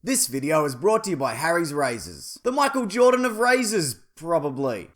This video is brought to you by Harry's Razors. The Michael Jordan of razors, probably.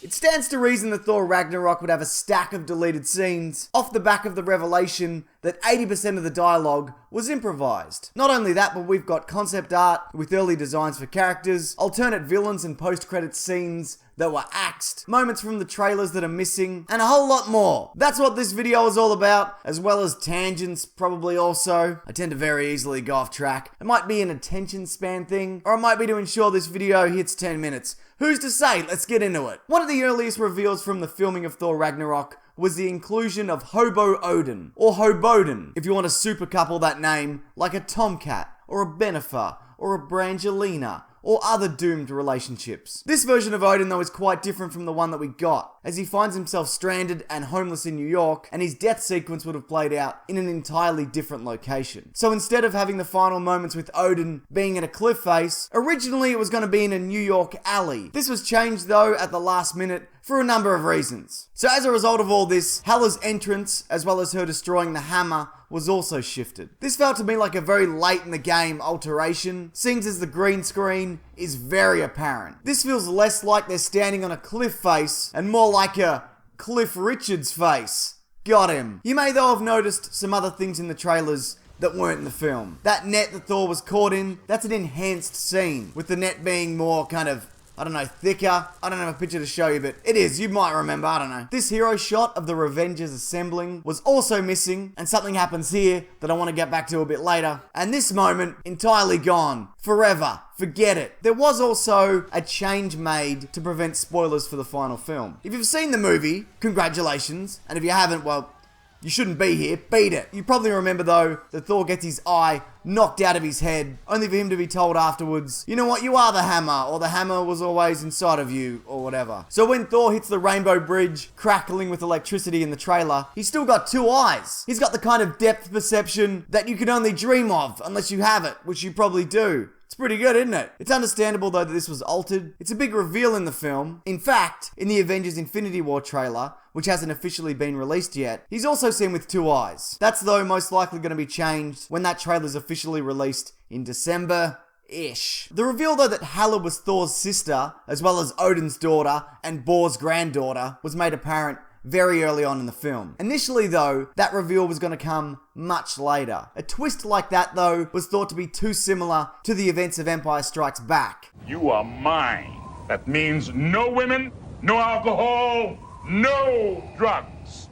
It stands to reason that Thor Ragnarok would have a stack of deleted scenes off the back of the revelation that 80% of the dialogue was improvised. Not only that, but we've got concept art with early designs for characters, alternate villains and post-credit scenes that were axed, moments from the trailers that are missing, and a whole lot more. That's what this video is all about, as well as tangents probably also. I tend to very easily go off track. It might be an attention span thing, or it might be to ensure this video hits 10 minutes. Who's to say? Let's get into it. One of the earliest reveals from the filming of Thor Ragnarok was the inclusion of Hobo Odin, or Hoboden, if you want to super couple that name, like a Tomcat, or a Benefer, or a Brangelina, or other doomed relationships. This version of Odin, though, is quite different from the one that we got, as he finds himself stranded and homeless in New York, and his death sequence would have played out in an entirely different location. So instead of having the final moments with Odin being at a cliff face, originally it was going to be in a New York alley. This was changed, though, at the last minute for a number of reasons. So as a result of all this, Halla's entrance, as well as her destroying the hammer, was also shifted. This felt to me like a very late in the game alteration, seeing as the green screen is very apparent. This feels less like they're standing on a cliff face and more like a Cliff Richard's face. Got him. You may though have noticed some other things in the trailers that weren't in the film. That net that Thor was caught in, that's an enhanced scene, with the net being more kind of, I don't know, thicker. I don't have a picture to show you, but it is. You might remember. I don't know. This hero shot of the Revengers assembling was also missing, and something happens here that I want to get back to a bit later. And this moment, entirely gone. Forever. Forget it. There was also a change made to prevent spoilers for the final film. If you've seen the movie, congratulations. And if you haven't, well, you shouldn't be here. Beat it. You probably remember, though, that Thor gets his eye knocked out of his head, only for him to be told afterwards, you know what, you are the hammer, or the hammer was always inside of you, or whatever. So when Thor hits the rainbow bridge, crackling with electricity in the trailer, he's still got two eyes. He's got the kind of depth perception that you can only dream of, unless you have it, which you probably do. It's pretty good, isn't it? It's understandable, though, that this was altered. It's a big reveal in the film. In fact, in the Avengers Infinity War trailer, which hasn't officially been released yet, he's also seen with two eyes. That's, though, most likely going to be changed when that trailer's officially released in December-ish. The reveal, though, that Halla was Thor's sister, as well as Odin's daughter and Bor's granddaughter, was made apparent very early on in the film. Initially, though, that reveal was going to come much later. A twist like that, though, was thought to be too similar to the events of Empire Strikes Back. You are mine. That means no women, no alcohol, no drugs.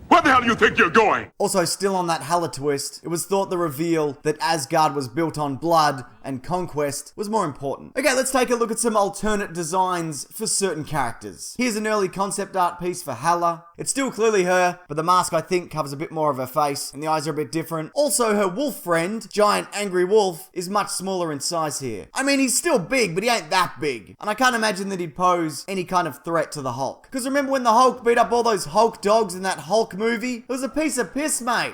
Where the hell do you think you're going? Also, still on that Halla twist, it was thought the reveal that Asgard was built on blood and conquest was more important. Okay, let's take a look at some alternate designs for certain characters. Here's an early concept art piece for Halla. It's still clearly her, but the mask, I think, covers a bit more of her face, and the eyes are a bit different. Also, her wolf friend, giant angry wolf, is much smaller in size here. I mean, he's still big, but he ain't that big. And I can't imagine that he'd pose any kind of threat to the Hulk. Because remember when the Hulk beat up all those Hulk dogs in that Hulk movie? It was a piece of piss, mate.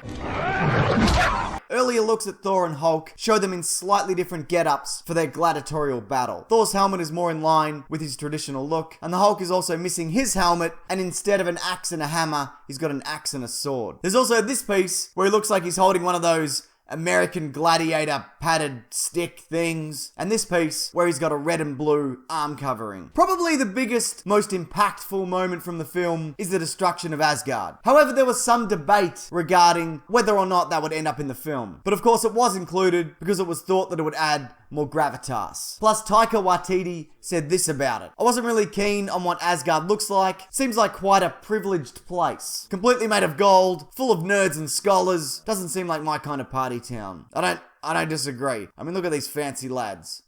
Earlier looks at Thor and Hulk show them in slightly different get-ups for their gladiatorial battle. Thor's helmet is more in line with his traditional look, and the Hulk is also missing his helmet, and instead of an axe and a hammer, he's got an axe and a sword. There's also this piece where he looks like he's holding one of those American Gladiator padded stick things, and this piece where he's got a red and blue arm covering. Probably the biggest, most impactful moment from the film is the destruction of Asgard. However, there was some debate regarding whether or not that would end up in the film. But of course it was included because it was thought that it would add more gravitas. Plus, Taika Waititi said this about it. I wasn't really keen on what Asgard looks like. Seems like quite a privileged place. Completely made of gold, full of nerds and scholars. Doesn't seem like my kind of party town. I don't disagree. I mean, look at these fancy lads.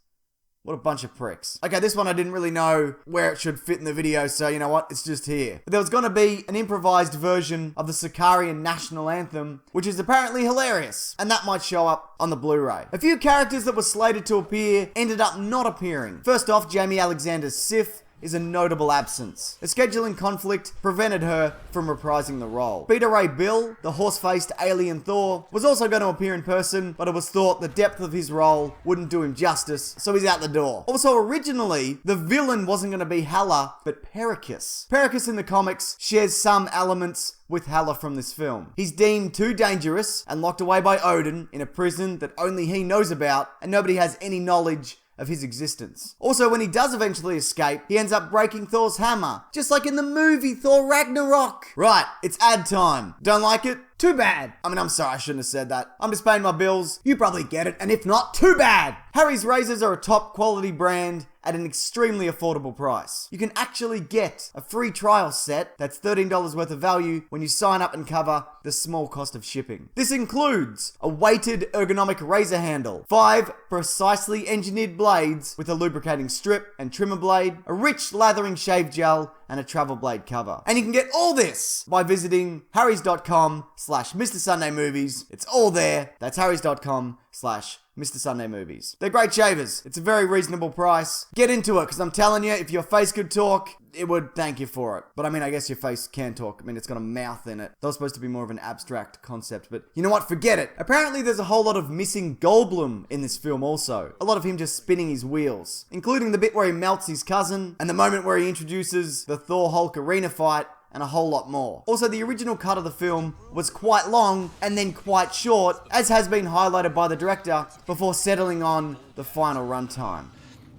What a bunch of pricks. Okay, this one I didn't really know where it should fit in the video, so you know what? It's just here. But there was going to be an improvised version of the Sicarian national anthem, which is apparently hilarious, and that might show up on the Blu-ray. A few characters that were slated to appear ended up not appearing. First off, Jamie Alexander's Sif is a notable absence. A scheduling conflict prevented her from reprising the role. Beta Ray Bill, the horse-faced alien Thor, was also going to appear in person, but it was thought the depth of his role wouldn't do him justice, so he's out the door. Also, originally, the villain wasn't going to be Halla, but Paratus. Paratus in the comics shares some elements with Halla from this film. He's deemed too dangerous and locked away by Odin in a prison that only he knows about, and nobody has any knowledge of his existence. Also, when he does eventually escape, he ends up breaking Thor's hammer, just like in the movie Thor Ragnarok. Right, it's ad time. Don't like it? Too bad. I mean, I'm sorry, I shouldn't have said that. I'm just paying my bills. You probably get it, and if not, too bad. Harry's razors are a top quality brand at an extremely affordable price. You can actually get a free trial set that's $13 worth of value when you sign up and cover the small cost of shipping. This includes a weighted ergonomic razor handle, 5 precisely engineered blades with a lubricating strip and trimmer blade, a rich lathering shave gel, and a travel blade cover. And you can get all this by visiting harrys.com/Mr. Sunday Movies. It's all there. That's harrys.com/Mr. Sunday Movies. They're great shavers. It's a very reasonable price. Get into it, because I'm telling you, if your face could talk, it would thank you for it. But I mean, I guess your face can talk. I mean, it's got a mouth in it. That was supposed to be more of an abstract concept, but you know what? Forget it. Apparently, there's a whole lot of missing Goldblum in this film also. A lot of him just spinning his wheels, including the bit where he melts his cousin, and the moment where he introduces the Thor-Hulk arena fight, and a whole lot more. Also, the original cut of the film was quite long and then quite short, as has been highlighted by the director, before settling on the final runtime.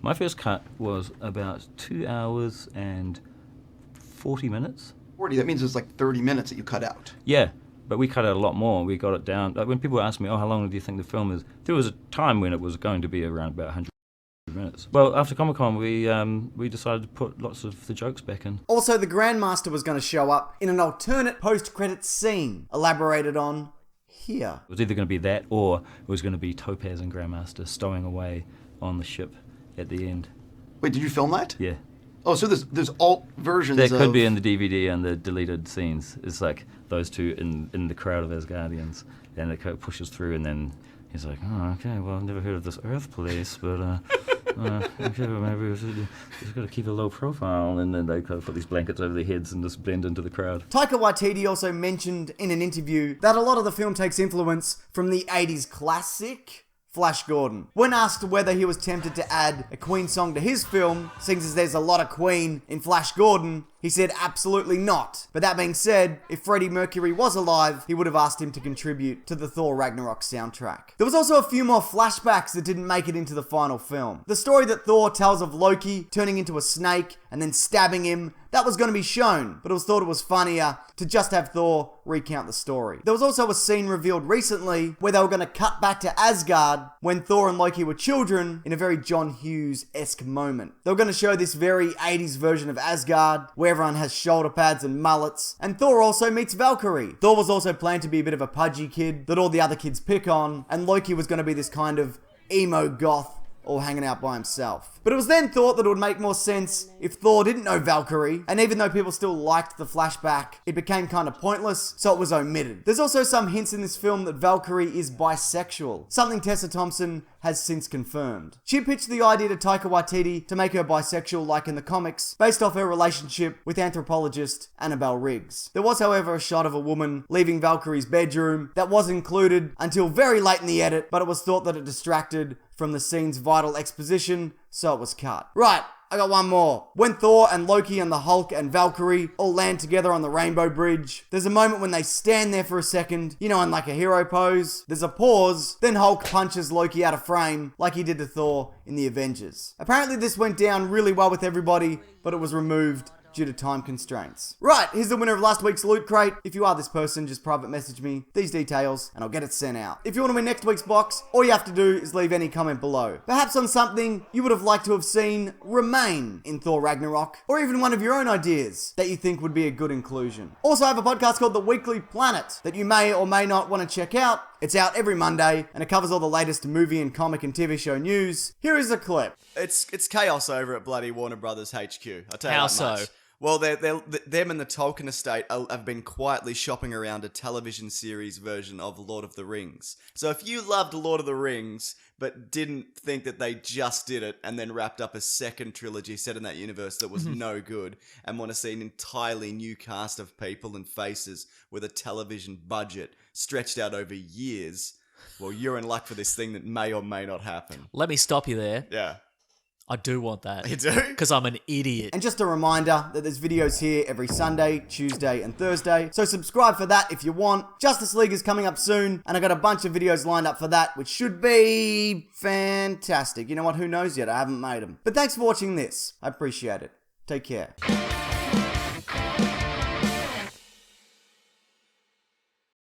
My first cut was about 2 hours and 40 minutes. 40, that means it's like 30 minutes that you cut out. Yeah, but we cut out a lot more. We got it down. Like when people ask me, oh, how long do you think the film is? There was a time when it was going to be around about 100 minutes. Well, after Comic-Con, we decided to put lots of the jokes back in. Also, the Grandmaster was going to show up in an alternate post-credits scene, elaborated on here. It was either going to be that, or it was going to be Topaz and Grandmaster stowing away on the ship at the end. Wait, did you film that? Yeah. Oh, so there's alt versions that could be in the DVD and the deleted scenes. It's like those two in the crowd of Asgardians, and it kind of pushes through, and then he's like, oh, okay, well, I've never heard of this Earth place, but okay, well, maybe we should just got to keep a low profile, and then they kind of put these blankets over their heads and just blend into the crowd. Taika Waititi also mentioned in an interview that a lot of the film takes influence from the 80s classic Flash Gordon. When asked whether he was tempted to add a Queen song to his film, seeing as there's a lot of Queen in Flash Gordon, he said absolutely not. But that being said, if Freddie Mercury was alive, he would have asked him to contribute to the Thor Ragnarok soundtrack. There was also a few more flashbacks that didn't make it into the final film. The story that Thor tells of Loki turning into a snake and then stabbing him, that was going to be shown, but it was thought it was funnier to just have Thor recount the story. There was also a scene revealed recently where they were going to cut back to Asgard when Thor and Loki were children in a very John Hughes-esque moment. They were going to show this very 80s version of Asgard where everyone has shoulder pads and mullets, and Thor also meets Valkyrie. Thor was also planned to be a bit of a pudgy kid that all the other kids pick on, and Loki was going to be this kind of emo goth all hanging out by himself. But it was then thought that it would make more sense if Thor didn't know Valkyrie, and even though people still liked the flashback, it became kind of pointless, so it was omitted. There's also some hints in this film that Valkyrie is bisexual, something Tessa Thompson has since confirmed. She pitched the idea to Taika Waititi to make her bisexual like in the comics, based off her relationship with anthropologist Annabelle Riggs. There was, however, a shot of a woman leaving Valkyrie's bedroom that was included until very late in the edit, but it was thought that it distracted from the scene's vital exposition, so it was cut. Right, I got one more. When Thor and Loki and the Hulk and Valkyrie all land together on the Rainbow Bridge, there's a moment when they stand there for a second, you know, in like a hero pose. There's a pause, then Hulk punches Loki out of frame like he did to Thor in the Avengers. Apparently this went down really well with everybody, but it was removed due to time constraints. Right, here's the winner of last week's Loot Crate. If you are this person, just private message me these details and I'll get it sent out. If you want to win next week's box, all you have to do is leave any comment below. Perhaps on something you would have liked to have seen remain in Thor Ragnarok, or even one of your own ideas that you think would be a good inclusion. Also, I have a podcast called The Weekly Planet that you may or may not want to check out. It's out every Monday, and it covers all the latest movie and comic and TV show news. Here is a clip. It's chaos over at bloody Warner Brothers HQ. I'll tell you How that so? much. Well, them and the Tolkien estate have been quietly shopping around a television series version of Lord of the Rings. So if you loved Lord of the Rings, but didn't think that they just did it and then wrapped up a second trilogy set in that universe that was no good, and want to see an entirely new cast of people and faces with a television budget stretched out over years, well, you're in luck for this thing that may or may not happen. Let me stop you there. Yeah. I do want that. You do? Because I'm an idiot. And just a reminder that there's videos here every Sunday, Tuesday, and Thursday. So subscribe for that if you want. Justice League is coming up soon, and I got a bunch of videos lined up for that, which should be fantastic. You know what? Who knows yet? I haven't made them. But thanks for watching this. I appreciate it. Take care.